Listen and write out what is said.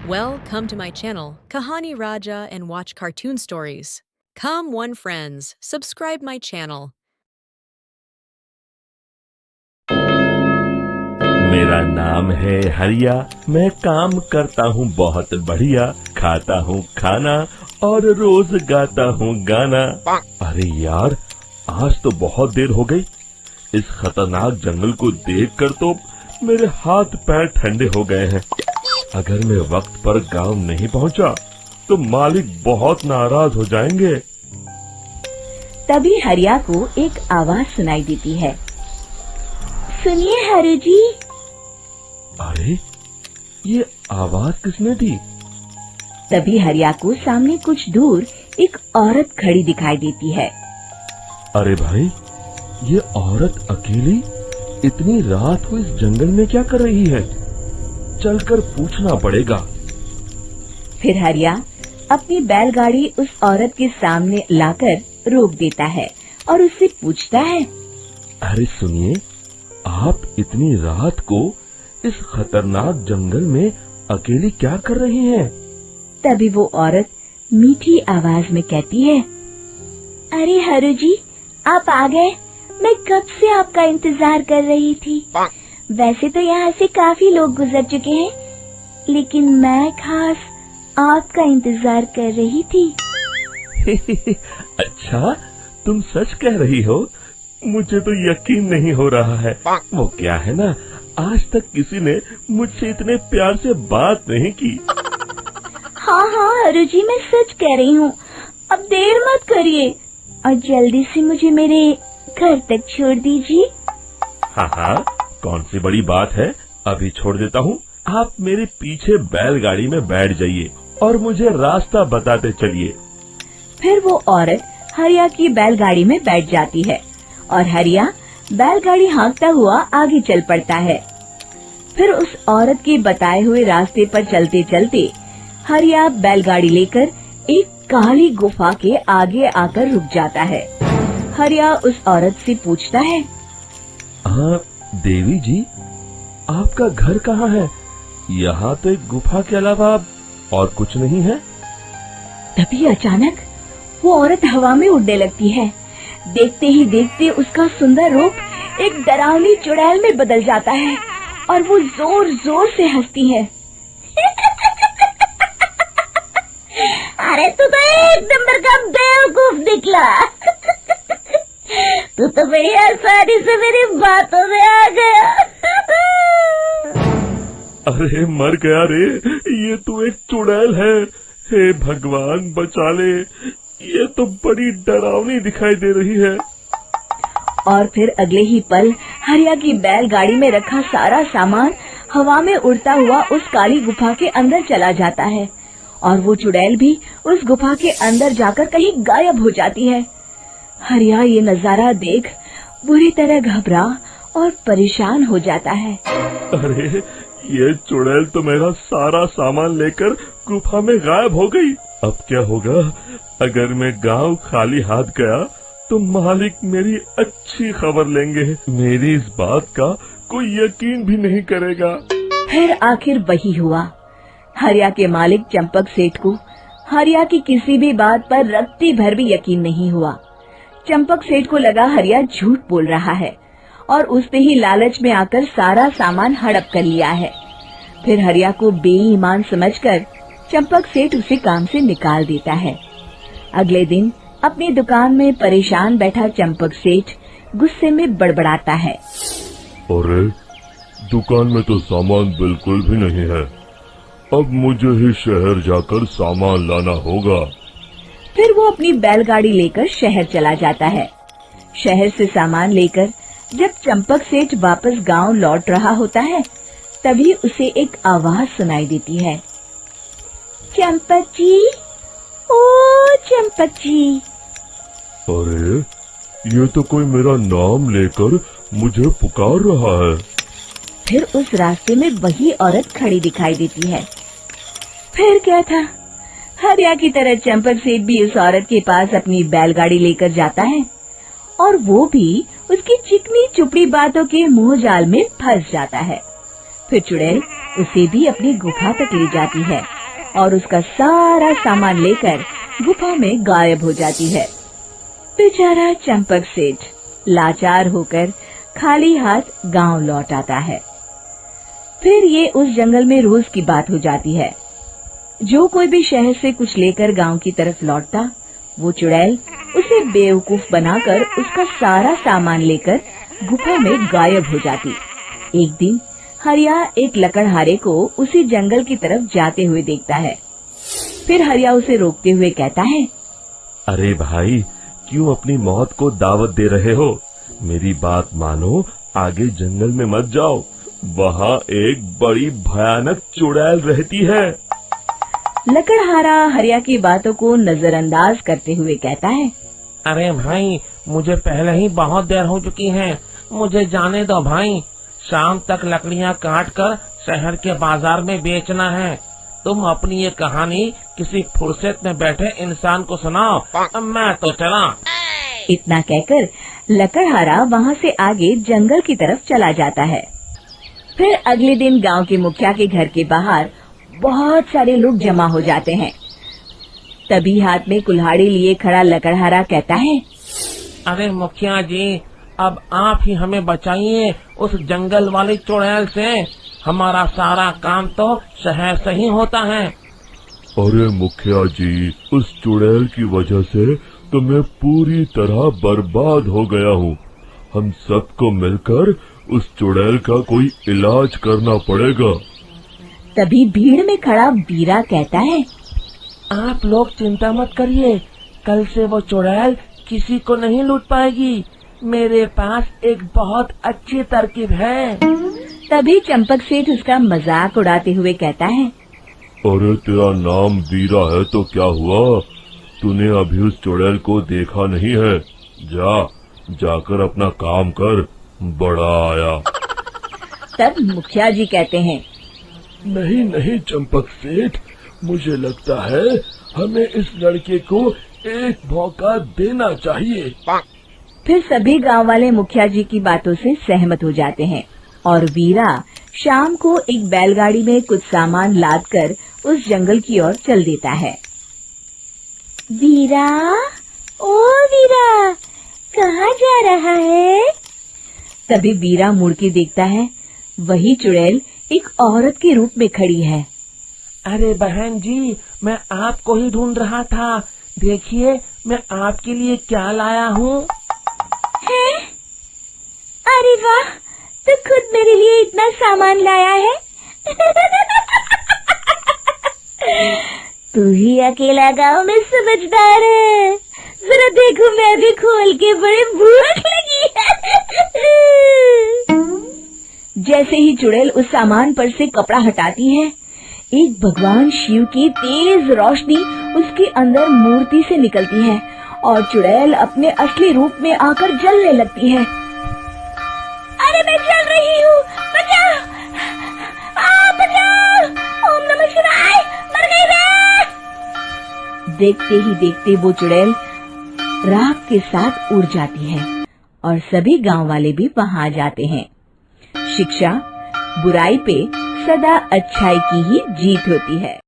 Well, come to my channel, Kahani Raja, and watch cartoon stories. Come one friends, subscribe my channel. मेरा नाम है हरिया, मैं काम करता हूँ बहुत बढ़िया, खाता हूँ खाना और रोज गाता हूँ गाना। अरे यार, आज तो बहुत देर हो गई। इस खतरनाक जंगल को देखकर तो मेरे हाथ पैर ठंडे हो गए हैं। अगर मैं वक्त पर गांव नहीं पहुंचा तो मालिक बहुत नाराज हो जाएंगे। तभी हरिया को एक आवाज सुनाई देती है। सुनिए हरु जी। अरे, ये आवाज किसने दी? तभी हरिया को सामने कुछ दूर एक औरत खड़ी दिखाई देती है। अरे भाई, ये औरत अकेली इतनी रात को इस जंगल में क्या कर रही है? चलकर पूछना पड़ेगा। फिर हरिया अपनी बैलगाड़ी उस औरत के सामने लाकर रोक देता है और उससे पूछता है। अरे सुनिए, आप इतनी रात को इस खतरनाक जंगल में अकेली क्या कर रही हैं? तभी वो औरत मीठी आवाज में कहती है, अरे हरु जी, आप आ गए। मैं कब से आपका इंतजार कर रही थी। वैसे तो यहाँ से काफी लोग गुजर चुके हैं, लेकिन मैं खास आपका इंतजार कर रही थी। अच्छा, तुम सच कह रही हो? मुझे तो यकीन नहीं हो रहा है। वो क्या है ना, आज तक किसी ने मुझसे इतने प्यार से बात नहीं की। हाँ हरु जी, मैं सच कह रही हूँ। अब देर मत करिए और जल्दी से मुझे मेरे घर तक छोड़ दीजिए। हाँ, कौन सी बड़ी बात है, अभी छोड़ देता हूँ। आप मेरे पीछे बैलगाड़ी में बैठ जाइए और मुझे रास्ता बताते चलिए। फिर वो औरत हरिया की बैलगाड़ी में बैठ जाती है और हरिया बैलगाड़ी हाँकता हुआ आगे चल पड़ता है। फिर उस औरत के बताए हुए रास्ते पर चलते चलते हरिया बैलगाड़ी लेकर एक काली गुफा के आगे आकर रुक जाता है। हरिया उस औरत से पूछता है, हाँ देवी जी, आपका घर कहाँ है? यहाँ तो एक गुफा के अलावा और कुछ नहीं है। तभी अचानक वो औरत हवा में उड़ने लगती है। देखते ही देखते उसका सुंदर रूप एक डरावनी चुड़ैल में बदल जाता है और वो जोर जोर से हंसती है। अरे तू तो एक नंबर का बेवकूफ निकला। तू तो बड़ी आसानी से मेरी बातों में आ गया। अरे मर गया रे, ये तो एक चुड़ैल है। हे भगवान बचा ले, ये तो बड़ी डरावनी दिखाई दे रही है। और फिर अगले ही पल हरिया की बैलगाड़ी में रखा सारा सामान हवा में उड़ता हुआ उस काली गुफा के अंदर चला जाता है और वो चुड़ैल भी उस गुफा के अंदर जाकर कहीं गायब हो जाती है। हरिया ये नजारा देख बुरी तरह घबरा और परेशान हो जाता है। अरे, ये चुड़ैल तो मेरा सारा सामान लेकर गुफा में गायब हो गई। अब क्या होगा? अगर मैं गांव खाली हाथ गया तो मालिक मेरी अच्छी खबर लेंगे। मेरी इस बात का कोई यकीन भी नहीं करेगा। फिर आखिर वही हुआ। हरिया के मालिक चंपक सेठ को हरिया की किसी भी बात पर रत्ती भर भी यकीन नहीं हुआ। चंपक सेठ को लगा हरिया झूठ बोल रहा है और उसने ही लालच में आकर सारा सामान हड़प कर लिया है। फिर हरिया को बेईमान समझकर चंपक सेठ उसे काम से निकाल देता है। अगले दिन अपनी दुकान में परेशान बैठा चंपक सेठ गुस्से में बड़बड़ाता है। अरे, दुकान में तो सामान बिल्कुल भी नहीं है। अब मुझे ही शहर जाकर सामान लाना होगा। फिर वो अपनी बैलगाड़ी लेकर शहर चला जाता है। शहर से सामान लेकर जब चंपक सेठ वापस गांव लौट रहा होता है, तभी उसे एक आवाज सुनाई देती है। चंपक जी, ओ चंपक जी। अरे, ये तो कोई मेरा नाम लेकर मुझे पुकार रहा है। फिर उस रास्ते में वही औरत खड़ी दिखाई देती है। फिर क्या था, हरिया की तरह चंपक सेठ भी उस औरत के पास अपनी बैलगाड़ी लेकर जाता है और वो भी उसकी चिकनी चुपड़ी बातों के मोह जाल में फंस जाता है। फिर चुड़ैल उसे भी अपनी गुफा तक ले जाती है। और उसका सारा सामान लेकर गुफा में गायब हो जाती है। बेचारा चंपक सेठ लाचार होकर खाली हाथ गांव लौट आता है। फिर ये उस जंगल में रोज की बात हो जाती है। जो कोई भी शहर से कुछ लेकर गांव की तरफ लौटता, वो चुड़ैल उसे बेवकूफ बनाकर उसका सारा सामान लेकर गुफा में गायब हो जाती। एक दिन हरिया एक लकड़हारे को उसी जंगल की तरफ जाते हुए देखता है। फिर हरिया उसे रोकते हुए कहता है, अरे भाई, क्यों अपनी मौत को दावत दे रहे हो? मेरी बात मानो, आगे जंगल में मत जाओ, वहाँ एक बड़ी भयानक चुड़ैल रहती है। लकड़हारा हरिया की बातों को नजरअंदाज करते हुए कहता है, अरे भाई, मुझे पहले ही बहुत देर हो चुकी है, मुझे जाने दो भाई। शाम तक लकड़ियाँ काट कर शहर के बाजार में बेचना है। तुम अपनी ये कहानी किसी फुर्सत में बैठे इंसान को सुनाओ, मैं तो चला। इतना कहकर लकड़हारा वहाँ से आगे जंगल की तरफ चला जाता है। फिर अगले दिन गांव के मुखिया के घर के बाहर बहुत सारे लोग जमा हो जाते हैं। तभी हाथ में कुल्हाड़ी लिए खड़ा लकड़हारा कहता है, अरे मुखिया जी, अब आप ही हमें बचाइए उस जंगल वाली चुड़ैल से। हमारा सारा काम तो शहर से ही होता है। अरे मुखिया जी, उस चुड़ैल की वजह से तो मैं पूरी तरह बर्बाद हो गया हूँ। हम सबको मिलकर उस चुड़ैल का कोई इलाज करना पड़ेगा। तभी भीड़ में खड़ा वीरा कहता है, आप लोग चिंता मत करिए, कल से वो चुड़ैल किसी को नहीं लूट पाएगी। मेरे पास एक बहुत अच्छी तरकीब है। तभी चंपक सेठ उसका मजाक उड़ाते हुए कहता है, अरे तेरा नाम वीरा है तो क्या हुआ? तूने अभी उस चुड़ैल को देखा नहीं है? जाकर अपना काम कर, बड़ा आया। तब मुखिया जी कहते हैं, नहीं नहीं चंपक सेठ, मुझे लगता है हमें इस लड़के को एक मौका देना चाहिए। फिर सभी गांव वाले मुखिया जी की बातों से सहमत हो जाते हैं और वीरा शाम को एक बैलगाड़ी में कुछ सामान लादकर उस जंगल की ओर चल देता है। वीरा, ओ वीरा, कहाँ जा रहा है? तभी वीरा मुड़ के देखता है, वही चुड़ैल एक औरत के रूप में खड़ी है। अरे बहन जी, मैं आपको ही ढूंढ रहा था। देखिए, मैं आपके लिए क्या लाया हूँ। अरे वाह, तो खुद मेरे लिए इतना सामान लाया है। तू ही अकेला गांव में समझदार है। जरा देखो, मैं भी खोल के, बड़े भूख लगी है। जैसे ही चुड़ैल उस सामान पर से कपड़ा हटाती है, एक भगवान शिव की तेज रोशनी उसके अंदर मूर्ति से निकलती है और चुड़ैल अपने असली रूप में आकर जलने लगती है। अरे मैं जल रही हूँ, बचाओ! बचाओ! ओम नमः शिवाय! मर गई मैं! देखते ही देखते वो चुड़ैल राख के साथ उड़ जाती है और सभी गांव वाले भी वहां आ जाते हैं। शिक्षा बुराई पे सदा अच्छाई की ही जीत होती है।